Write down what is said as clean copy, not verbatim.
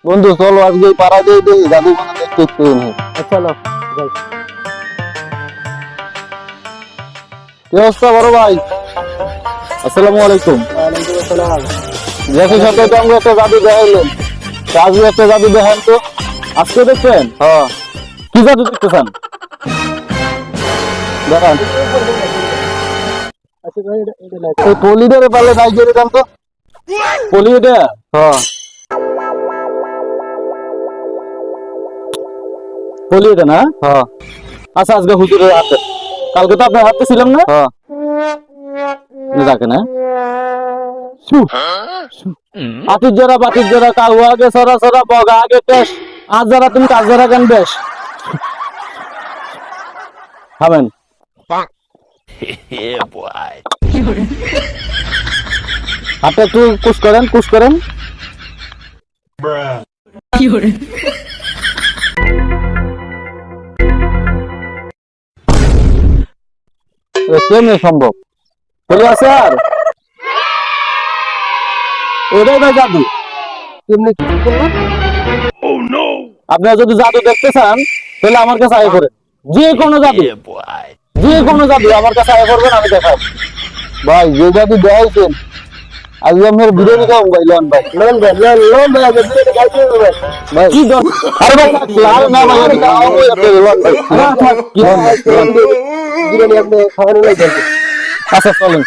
বন্ধু চলো আজকে পাড়া দিয়ে দেখি জাদু কোনো দেখতে ইচ্ছে নেই। চলো যাই। কি অবস্থা বড় ভাই? আসসালামু আলাইকুম। ওয়ালাইকুম আসসালাম। দেখি সাথে তো আমরা একটা জাদু দেখাইলেন, তা আজকে একটা জাদু দেখান তো। আজকে দেখছেন? হ্যাঁ। কি জাদু দেখতেছেন? দেখান। আচ্ছা ভাই এটা না। এই পলিটারে পারলে নাই করে দেন তো। পলি এটা? হ্যাঁ। পলি এটা না? হ্যাঁ। আচ্ছা আজকে হুজুরের হাতে, কালকে তো আপনার হাতে ছিলাম না? হ্যাঁ। যাকে না আতির জোড়া বাতির জোড়া কাউ আগে সরা সরা বগা আগে পেশ আজ যারা তুমি কাজ যারা কেন বেশ খাবেন। হাতে একটু কুশ করেন কুশ করেন। কেমনে সম্ভব? বলি আছে আর এটাই ভাই জাদু। এমনি কি করলাম? আপনারা যদি জাদু দেখতে চান তাহলে আমার কাছে আয় করেন, যে কোনো জাদু, যে কোনো জাদু আমার কাছে আয় করবেন, আমি দেখাবো। ভাই যে জাদু দেখাইছেন আজকে আমার বিরিয়ানি খাওয়াম ভাই। লন ভাই লোন ভাই লোন ভাই আগে বিরিয়ানি খাইতে হবে ভাই। ভাই কি আরে ভাই লাল না ভাই আমি খাওয়াবো আপনাকে। লন ভাই কি বিরিয়ানি আপনি খাওয়ানো লাগবে। আচ্ছা চলেন।